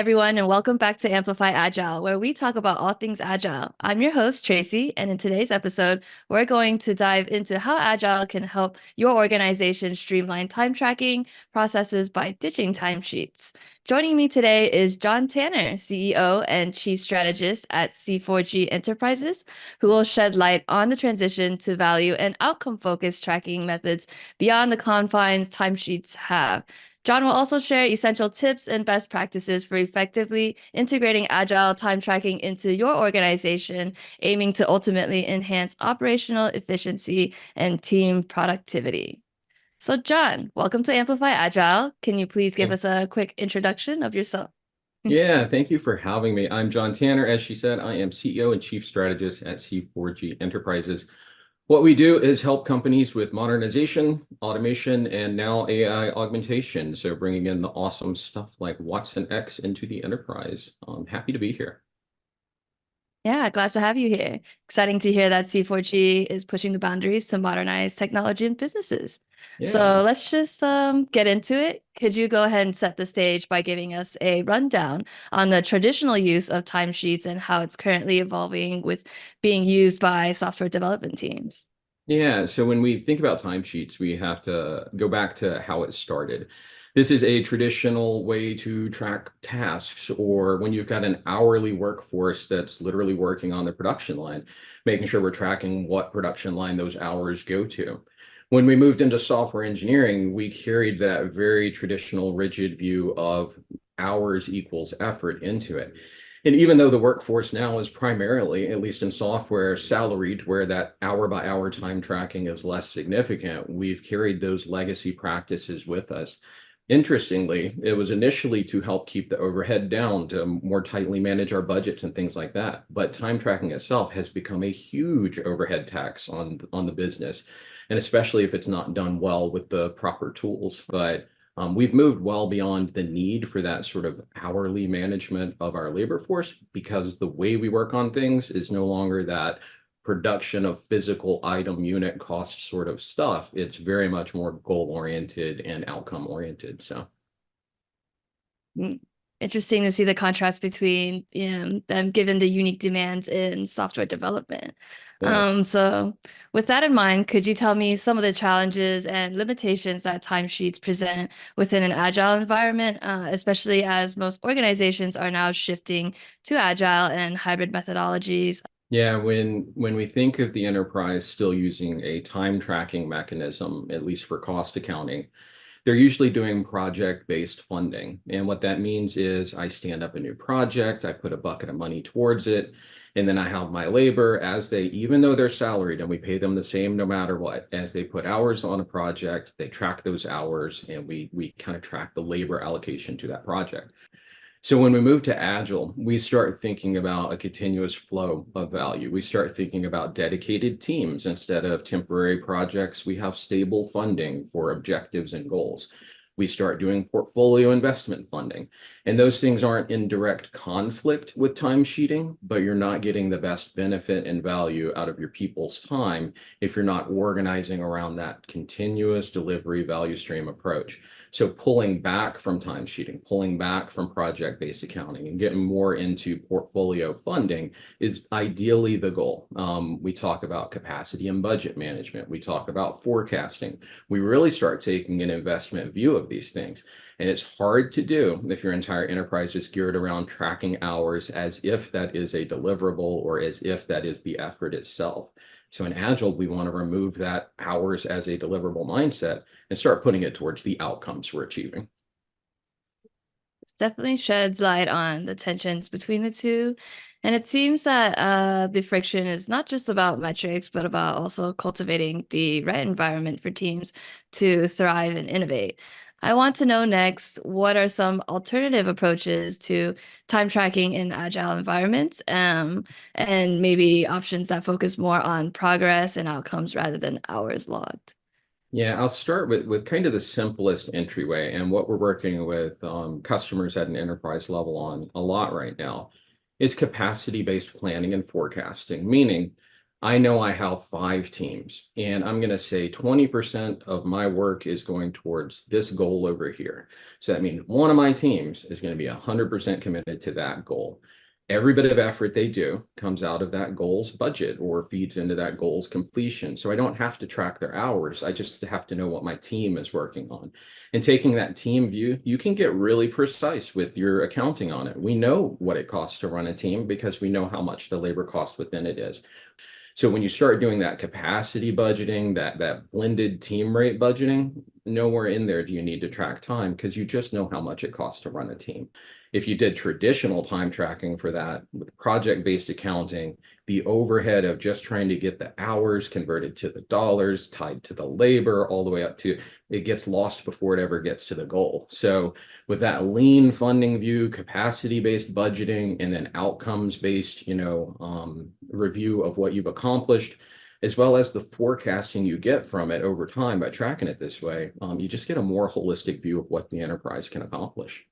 everyone, and welcome back to Amplify Agile, where we talk about all things Agile. I'm your host, Tracy, and in today's episode, we're going to dive into how Agile can help your organization streamline time tracking processes by ditching timesheets. Joining me today is John Tanner, CEO and Chief Strategist at C4G Enterprises, who will shed light on the transition to value and outcome-focused tracking methods beyond the confines timesheets have. John will also share essential tips and best practices for effectively integrating agile time tracking into your organization, aiming to ultimately enhance operational efficiency and team productivity. So, John, welcome to Amplify Agile. Can you please give us a quick introduction of yourself? Yeah, thank you for having me. I'm John Tanner. As she said, I am CEO and Chief Strategist at C4G Enterprises. What we do is help companies with modernization, automation, and now AI augmentation. So bringing in the awesome stuff like Watson X into the enterprise. I'm happy to be here. Yeah, glad to have you here. Exciting to hear that C4G is pushing the boundaries to modernize technology and businesses. Yeah. So let's just get into it. Could you go ahead and set the stage by giving us a rundown on the traditional use of timesheets and how it's currently evolving with being used by software development teams? Yeah, so when we think about timesheets, we have to go back to how it started. This is a traditional way to track tasks, or when you've got an hourly workforce that's literally working on the production line, making sure we're tracking what production line those hours go to. When we moved into software engineering, we carried that very traditional rigid view of hours equals effort into it. And even though the workforce now is primarily, at least in software, salaried, where that hour by hour time tracking is less significant, we've carried those legacy practices with us. Interestingly, it was initially to help keep the overhead down, to more tightly manage our budgets and things like that. But time tracking itself has become a huge overhead tax on the business, and especially if it's not done well with the proper tools. But we've moved well beyond the need for that sort of hourly management of our labor force, because the way we work on things is no longer that production of physical item unit cost sort of stuff. It's very much more goal oriented and outcome oriented. So Interesting to see the contrast between them given the unique demands in software development. yeah. So with that in mind, could you tell me some of the challenges and limitations that timesheets present within an agile environment, especially as most organizations are now shifting to agile and hybrid methodologies? Yeah, when we think of the enterprise still using a time tracking mechanism, at least for cost accounting, they're usually doing project-based funding. And what that means is I stand up a new project, I put a bucket of money towards it, and then I have my labor as they, even though they're salaried and we pay them the same no matter what, as they put hours on a project, they track those hours, and we kind of track the labor allocation to that project. So when we move to Agile, we start thinking about a continuous flow of value. We start thinking about dedicated teams instead of temporary projects. We have stable funding for objectives and goals. We start doing portfolio investment funding. And those things aren't in direct conflict with time sheeting, but you're not getting the best benefit and value out of your people's time if you're not organizing around that continuous delivery value stream approach. So pulling back from time sheeting, pulling back from project-based accounting, and getting more into portfolio funding is ideally the goal. We talk about capacity and budget management. We talk about forecasting. We really start taking an investment view of these things. And it's hard to do if your entire enterprise is geared around tracking hours as if that is a deliverable or as if that is the effort itself. So in Agile, we want to remove that hours as a deliverable mindset and start putting it towards the outcomes we're achieving. This definitely sheds light on the tensions between the two. And it seems that the friction is not just about metrics, but about also cultivating the right environment for teams to thrive and innovate. I want to know next, what are some alternative approaches to time tracking in agile environments, and maybe options that focus more on progress and outcomes rather than hours logged? Yeah, I'll start with kind of the simplest entryway, and what we're working with customers at an enterprise level on a lot right now is capacity-based planning and forecasting, meaning I know I have 5 teams, and I'm going to say 20% of my work is going towards this goal over here. So that means one of my teams is going to be 100% committed to that goal. Every bit of effort they do comes out of that goal's budget or feeds into that goal's completion. So I don't have to track their hours. I just have to know what my team is working on. And taking that team view, you can get really precise with your accounting on it. We know what it costs to run a team because we know how much the labor cost within it is. So when you start doing that capacity budgeting, that blended team rate budgeting, nowhere in there do you need to track time because you just know how much it costs to run a team. If you did traditional time tracking for that with project-based accounting, the overhead of just trying to get the hours converted to the dollars tied to the labor all the way up to it gets lost before it ever gets to the goal. So with that lean funding view, capacity-based budgeting, and then outcomes-based, review of what you've accomplished, as well as the forecasting you get from it over time by tracking it this way, you just get a more holistic view of what the enterprise can accomplish.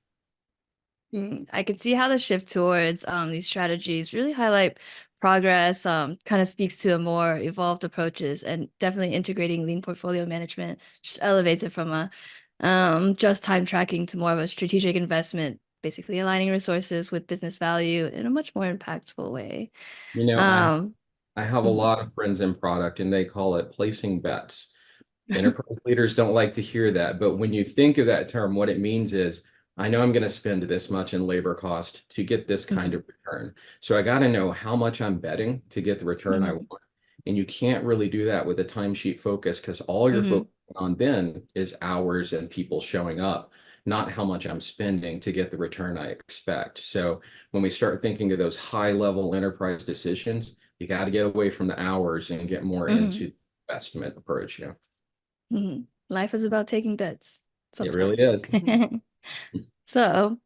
I can see how the shift towards these strategies really highlight progress, kind of speaks to a more evolved approaches, and definitely integrating lean portfolio management just elevates it from a just time tracking to more of a strategic investment, basically aligning resources with business value in a much more impactful way. You know, I Um, I have a mhm. lot of friends in product and they call it placing bets. Enterprise leaders don't like to hear that, but when you think of that term, what it means is I know I'm going to spend this much in labor cost to get this kind Mhm. of return. So I got to know how much I'm betting to get the return I Mhm. want. And you can't really do that with a timesheet focus because all you're Mhm. focusing on then is hours and people showing up, not how much I'm spending to get the return I expect. So when we start thinking of those high level enterprise decisions, you got to get away from the hours and get more Mhm. into the investment approach. Mhm. Life is about taking bets It really sometimes. is. So,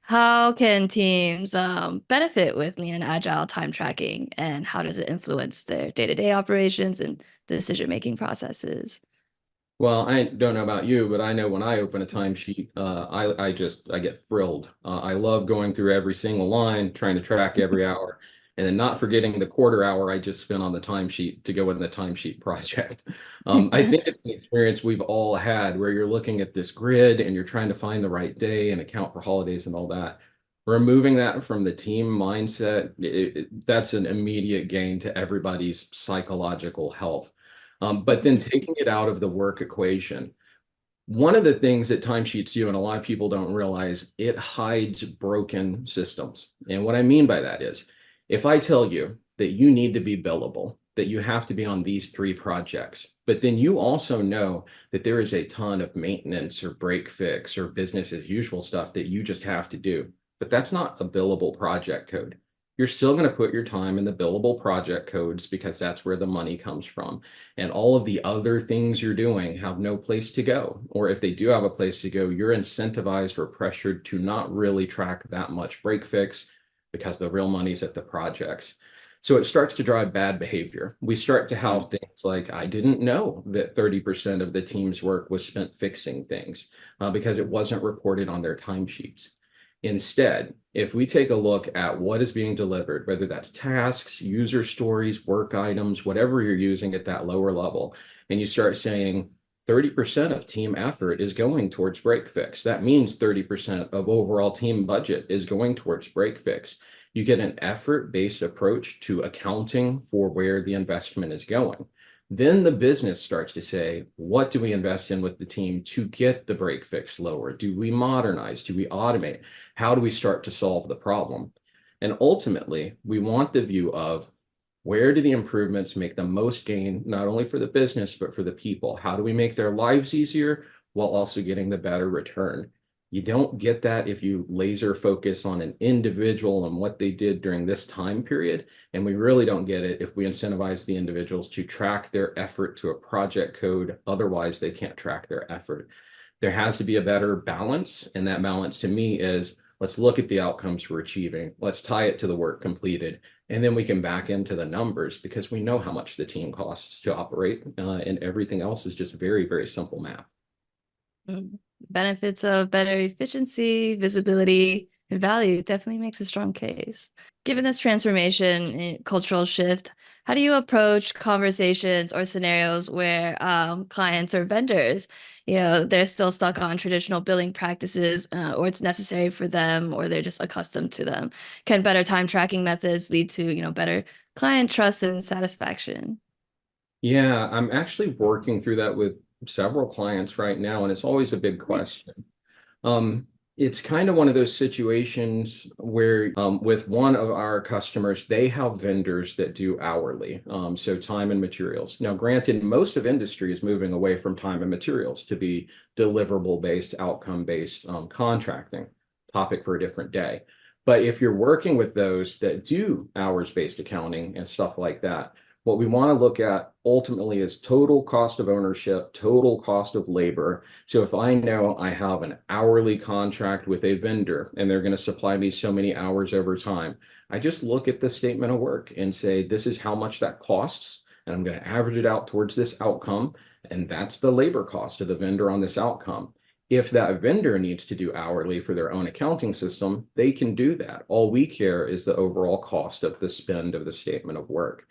how can teams benefit with lean and agile time tracking, and how does it influence their day-to-day operations and decision-making processes? Well, I don't know about you, but I know when I open a timesheet, I get thrilled. I love going through every single line, trying to track every hour, and then not forgetting the quarter hour I just spent on the timesheet to go in the timesheet project. I think it's an experience we've all had where you're looking at this grid and you're trying to find the right day and account for holidays and all that. Removing that from the team mindset, that's an immediate gain to everybody's psychological health. But then taking it out of the work equation, one of the things that timesheets do, and a lot of people don't realize, it hides broken systems. And what I mean by that is, if I tell you that you need to be billable, that you have to be on these 3 projects, but then you also know that there is a ton of maintenance or break fix or business as usual stuff that you just have to do, but that's not a billable project code. You're still going to put your time in the billable project codes because that's where the money comes from. And all of the other things you're doing have no place to go. Or if they do have a place to go, you're incentivized or pressured to not really track that much break fix because the real money's at the projects. So it starts to drive bad behavior. We start to have things like, I didn't know that 30% of the team's work was spent fixing things because it wasn't reported on their timesheets. Instead, if we take a look at what is being delivered, whether that's tasks, user stories, work items, whatever you're using at that lower level, and you start saying 30% of team effort is going towards break fix, that means 30% of overall team budget is going towards break fix. You get an effort-based approach to accounting for where the investment is going. Then the business starts to say, what do we invest in with the team to get the break fix lower? Do we modernize? Do we automate? How do we start to solve the problem? And ultimately, we want the view of where do the improvements make the most gain, not only for the business, but for the people? How do we make their lives easier while also getting the better return? You don't get that if you laser focus on an individual and what they did during this time period. And we really don't get it if we incentivize the individuals to track their effort to a project code. Otherwise, they can't track their effort. There has to be a better balance. And that balance to me is let's look at the outcomes we're achieving. Let's tie it to the work completed. And then we can back into the numbers because we know how much the team costs to operate. And everything else is just very, very simple math. Benefits of better efficiency, visibility, and value definitely makes a strong case. Given this transformation in cultural shift, how do you approach conversations or scenarios where clients or vendors, they're still stuck on traditional billing practices, or it's necessary for them, or they're just accustomed to them? Can better time tracking methods lead to, better client trust and satisfaction? Yeah, I'm actually working through that with several clients right now, and it's always a big Nice. question. Um, it's kind of one of those situations where, with one of our customers, they have vendors that do hourly, so time and materials. Now, granted, most of industry is moving away from time and materials to be deliverable-based, outcome-based contracting. Topic for a different day. But if you're working with those that do hours-based accounting and stuff like that, what we want to look at ultimately is total cost of ownership, total cost of labor. So if I know I have an hourly contract with a vendor and they're going to supply me so many hours over time, I just look at the statement of work and say, this is how much that costs, and I'm going to average it out towards this outcome. And that's the labor cost of the vendor on this outcome. If that vendor needs to do hourly for their own accounting system, they can do that. All we care is the overall cost of the spend of the statement of work.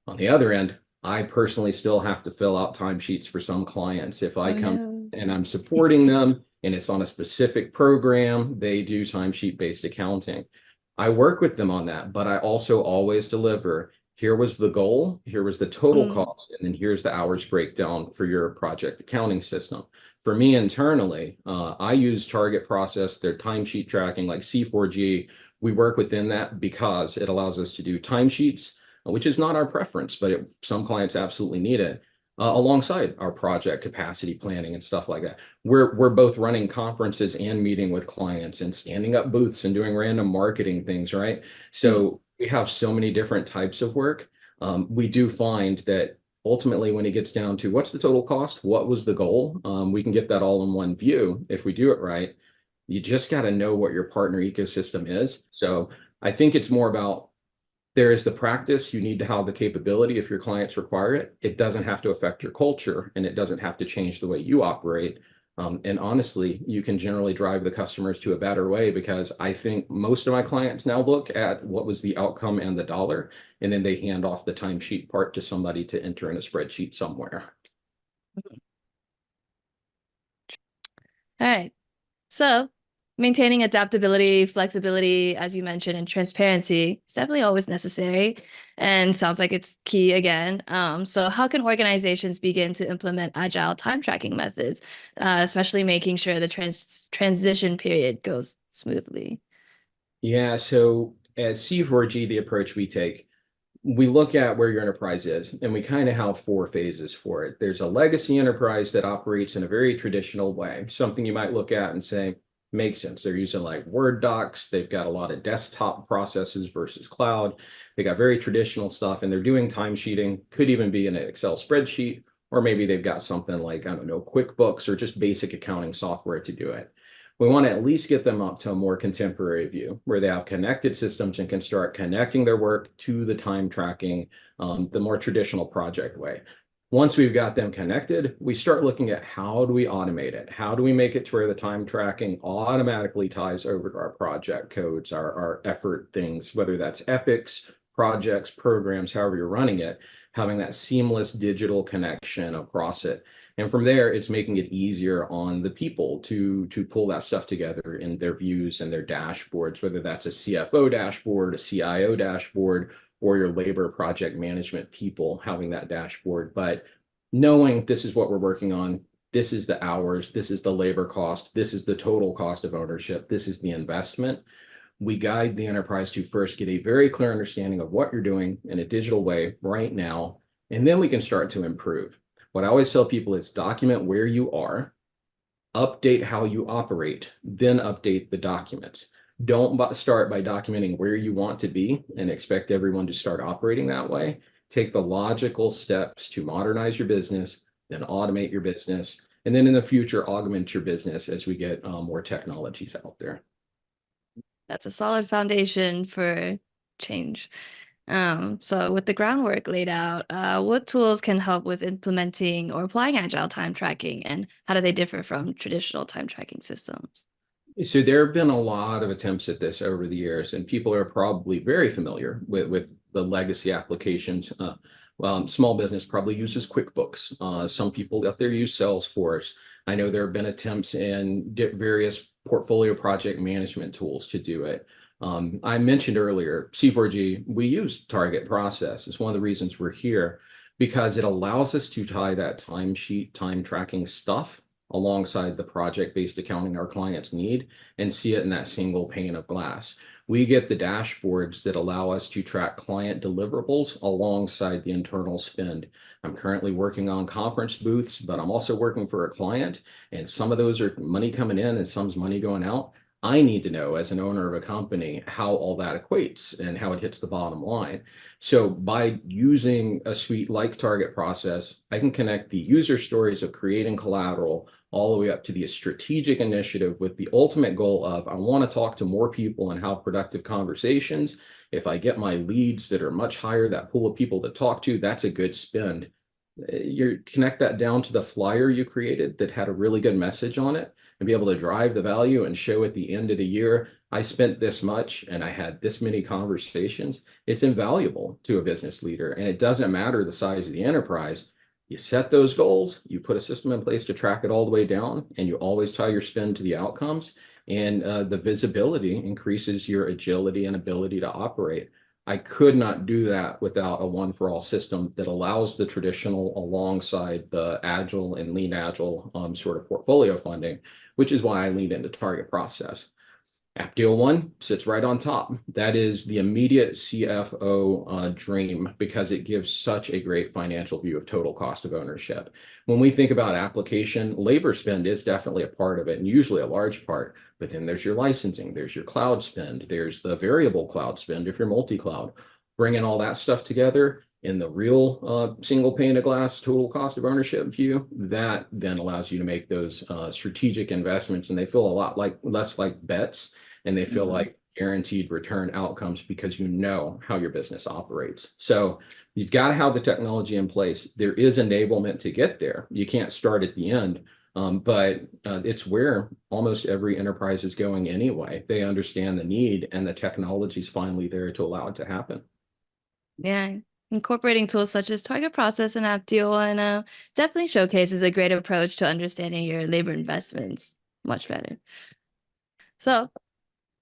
On the other end, I personally still have to fill out timesheets for some clients. If I Oh come no. and I'm supporting them and it's on a specific program, they do timesheet based accounting. I work with them on that, but I also always deliver. Here was the goal, here was the total Mm, cost, and then here's the hours breakdown for your project accounting system. For me internally, I use Target Process, their timesheet tracking like C4G. We work within that because it allows us to do timesheets, which is not our preference, but some clients absolutely need it, alongside our project capacity planning and stuff like that. We're both running conferences and meeting with clients and standing up booths and doing random marketing things, right? mm, So we have so many different types of work. We do find that ultimately, when it gets down to what's the total cost, what was the goal, we can get that all in one view if we do it right. You just got to know what your partner ecosystem is. So I think it's more about, there is the practice. You need to have the capability if your clients require it. It doesn't have to affect your culture and it doesn't have to change the way you operate. And honestly, you can generally drive the customers to a better way, because I think most of my clients now look at what was the outcome and the dollar, and then they hand off the timesheet part to somebody to enter in a spreadsheet somewhere. all right. So, maintaining adaptability, flexibility, as you mentioned, and transparency is definitely always necessary, and sounds like it's key again. So how can organizations begin to implement agile time tracking methods, especially making sure the transition period goes smoothly? Yeah, so as C4G, the approach we take, we look at where your enterprise is, and we kind of have four phases for it. There's a legacy enterprise that operates in a very traditional way, something you might look at and say, makes sense. They're using like Word docs. They've got a lot of desktop processes versus cloud. They got very traditional stuff, and they're doing time sheeting. Could even be in an Excel spreadsheet, or maybe they've got something like, I don't know, QuickBooks or just basic accounting software to do it. We want to at least get them up to a more contemporary view where they have connected systems and can start connecting their work to the time tracking, the more traditional project way. Once we've got them connected, we start looking at how do we automate it? How do we make it to where the time tracking automatically ties over to our project codes, our effort things, whether that's epics, projects, programs, however you're running it, having that seamless digital connection across it. And from there, it's making it easier on the people to pull that stuff together in their views and their dashboards, whether that's a CFO dashboard, a CIO dashboard, or your labor project management people having that dashboard. But knowing this is what we're working on, this is the hours, this is the labor cost, this is the total cost of ownership, this is the investment. We guide the enterprise to first get a very clear understanding of what you're doing in a digital way right now, and then we can start to improve. What I always tell people is document where you are, update how you operate, then update the documents. Don't start by documenting where you want to be and expect everyone to start operating that way. Take the logical steps to modernize your business, then automate your business, and then in the future, augment your business as we get more technologies out there. That's a solid foundation for change. So with the groundwork laid out, what tools can help with implementing or applying agile time tracking, and how do they differ from traditional time tracking systems? So there have been a lot of attempts at this over the years, and people are probably very familiar with the legacy applications. Well, small business probably uses QuickBooks. Some people out there use Salesforce. I know there have been attempts in various portfolio project management tools to do it. I mentioned earlier, C4G, we use Target Process. It's one of the reasons we're here because it allows us to tie that timesheet, time tracking stuff alongside the project-based accounting our clients need and see it in that single pane of glass. We get the dashboards that allow us to track client deliverables alongside the internal spend. I'm currently working on conference booths, but I'm also working for a client, and some of those are money coming in and some's money going out. I need to know as an owner of a company how all that equates and how it hits the bottom line. So by using a suite like Target Process, I can connect the user stories of creating collateral all the way up to the strategic initiative with the ultimate goal of I want to talk to more people and have productive conversations. If I get my leads that are much higher, that pool of people to talk to, that's a good spend. You connect that down to the flyer you created that had a really good message on it and be able to drive the value and show at the end of the year, I spent this much and I had this many conversations. It's invaluable to a business leader. And it doesn't matter the size of the enterprise. You set those goals, you put a system in place to track it all the way down, and you always tie your spend to the outcomes. And the visibility increases your agility and ability to operate. I could not do that without a one-for-all system that allows the traditional alongside the agile and lean agile sort of portfolio funding, which is why I leaned into Target Process. Apptio One sits right on top. That is the immediate CFO dream because it gives such a great financial view of total cost of ownership. When we think about application, labor spend is definitely a part of it and usually a large part, but then there's your licensing, there's your cloud spend, there's the variable cloud spend if you're multi-cloud. Bringing all that stuff together in the real single pane of glass total cost of ownership view, that then allows you to make those strategic investments, and they feel a lot less like bets, and they feel like guaranteed return outcomes because you know how your business operates. So you've got to have the technology in place. There is enablement to get there. You can't start at the end, but it's where almost every enterprise is going anyway. They understand the need, and the technology is finally there to allow it to happen. Yeah, incorporating tools such as Target Process and Apptio and definitely showcases a great approach to understanding your labor investments much better. So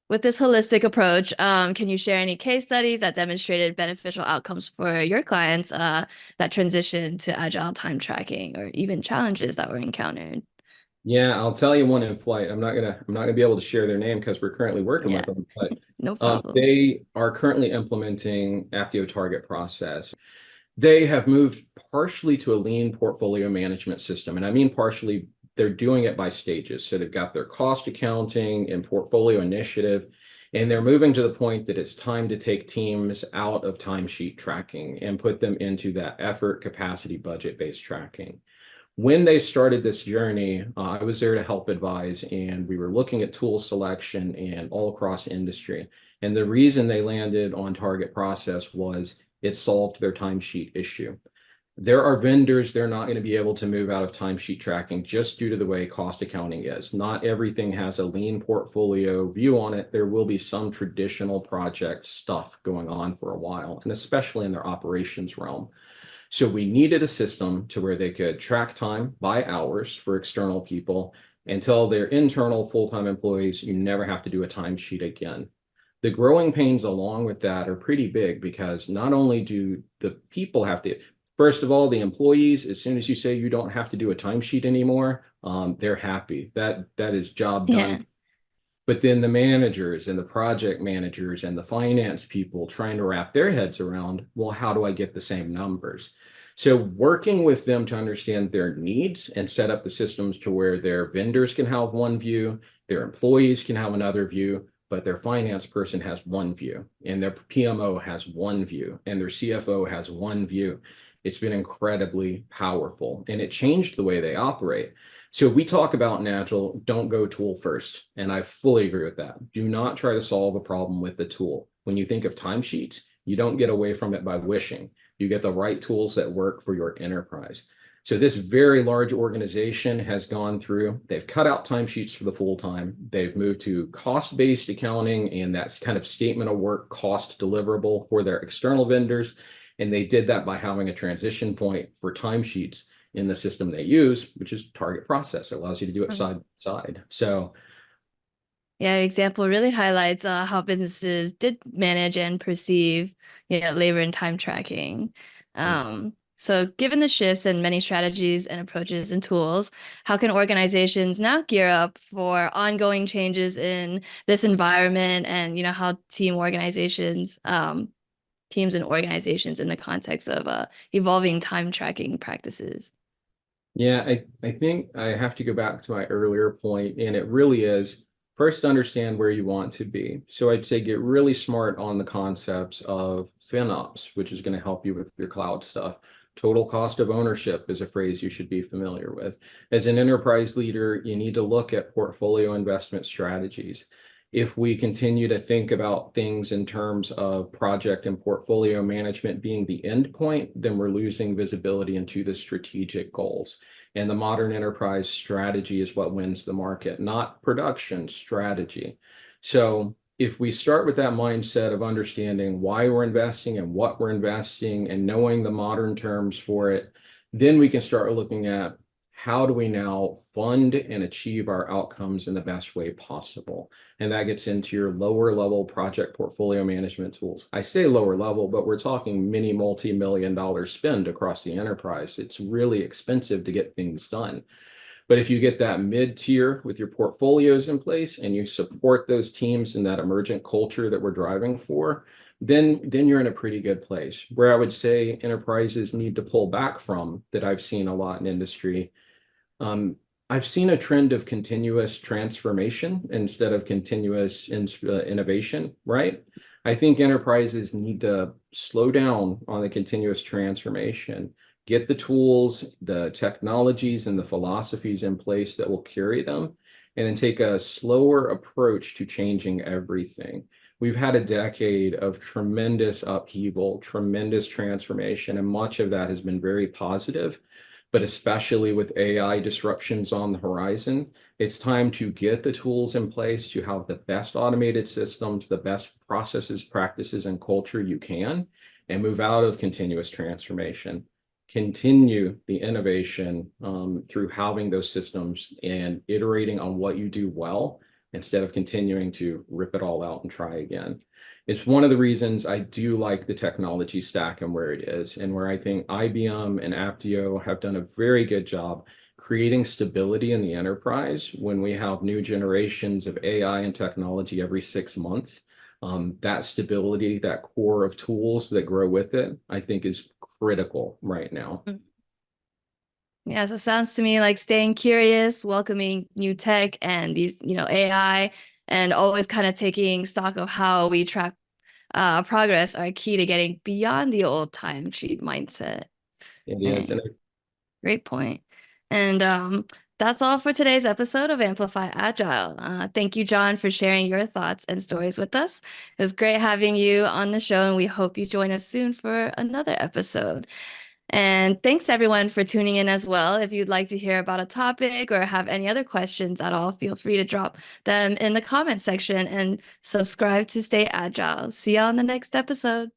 with this holistic approach, can you share any case studies that demonstrated beneficial outcomes for your clients that transitioned to agile time tracking, or even challenges that were encountered? Yeah, I'll tell you one in flight. I'm not gonna be able to share their name because we're currently working Yeah, with them, but no problem. they are currently implementing Apptio Target Process. They have moved partially to a lean portfolio management system, and I mean partially. They're doing it by stages. So they've got their cost accounting and portfolio initiative, and they're moving to the point that it's time to take teams out of timesheet tracking and put them into that effort, capacity, budget-based tracking. When they started this journey, I was there to help advise, and we were looking at tool selection and all across industry. And the reason they landed on Target Process was it solved their timesheet issue. There are vendors they're not going to be able to move out of timesheet tracking just due to the way cost accounting is. Not everything has a lean portfolio view on it. There will be some traditional project stuff going on for a while, and especially in their operations realm. So we needed a system to where they could track time by hours for external people and tell their internal full-time employees, you never have to do a timesheet again. The growing pains along with that are pretty big because not only do the people have to, first of all, the employees, as soon as you say you don't have to do a timesheet anymore, they're happy. That is job Yeah. done. But then the managers and the project managers and the finance people trying to wrap their heads around, well, how do I get the same numbers? So working with them to understand their needs and set up the systems to where their vendors can have one view, their employees can have another view, but their finance person has one view, and their PMO has one view, and their CFO has one view. It's been incredibly powerful, and it changed the way they operate. So we talk about in Agile, don't go tool first. And I fully agree with that. Do not try to solve a problem with the tool. When you think of timesheets, you don't get away from it by wishing. You get the right tools that work for your enterprise. So this very large organization has gone through, they've cut out timesheets for the full time. They've moved to cost-based accounting, and that's kind of statement of work cost deliverable for their external vendors. And they did that by having a transition point for timesheets in the system they use, which is target process. It allows you to do it side by side. So yeah, example really highlights how businesses did manage and perceive, labor and time tracking. So given the shifts in many strategies and approaches and tools, how can organizations now gear up for ongoing changes in this environment and, how teams and organizations in the context of evolving time tracking practices? yeah, I think I have to go back to my earlier point, and it really is first understand where you want to be. So I'd say get really smart on the concepts of FinOps, which is going to help you with your cloud stuff. Total cost of ownership is a phrase you should be familiar with. As an enterprise leader, you need to look at portfolio investment strategies. If we continue to think about things in terms of project and portfolio management being the end point, then we're losing visibility into the strategic goals. And the modern enterprise strategy is what wins the market, not production strategy. So if we start with that mindset of understanding why we're investing and what we're investing and knowing the modern terms for it, then we can start looking at how do we now fund and achieve our outcomes in the best way possible. And that gets into your lower level project portfolio management tools. I say lower level, but we're talking many multi-million-dollar spend across the enterprise. It's really expensive to get things done. But if you get that mid-tier with your portfolios in place and you support those teams in that emergent culture that we're driving for, then you're in a pretty good place. Where I would say enterprises need to pull back from, that I've seen a lot in industry, I've seen a trend of continuous transformation instead of continuous innovation, right? I think enterprises need to slow down on the continuous transformation, get the tools, the technologies, and the philosophies in place that will carry them, and then take a slower approach to changing everything. We've had a decade of tremendous upheaval, tremendous transformation, and much of that has been very positive. But especially with AI disruptions on the horizon, it's time to get the tools in place to have the best automated systems, the best processes, practices, and culture you can, and move out of continuous transformation. Continue the innovation through having those systems and iterating on what you do well instead of continuing to rip it all out and try again. It's one of the reasons I do like the technology stack and where it is, and where I think IBM and Apptio have done a very good job creating stability in the enterprise when we have new generations of AI and technology every 6 months. That stability, that core of tools that grow with it, I think is critical right now. Yeah, so it sounds to me like staying curious, welcoming new tech and these, AI, and always kind of taking stock of how we track progress are key to getting beyond the old timesheet mindset. It is. Right. And Great point. And that's all for today's episode of Amplify Agile. Thank you, John, for sharing your thoughts and stories with us. It was great having you on the show, and we hope you join us soon for another episode. And thanks everyone for tuning in as well. If you'd like to hear about a topic or have any other questions at all, feel free to drop them in the comment section and subscribe to stay agile. See you on the next episode.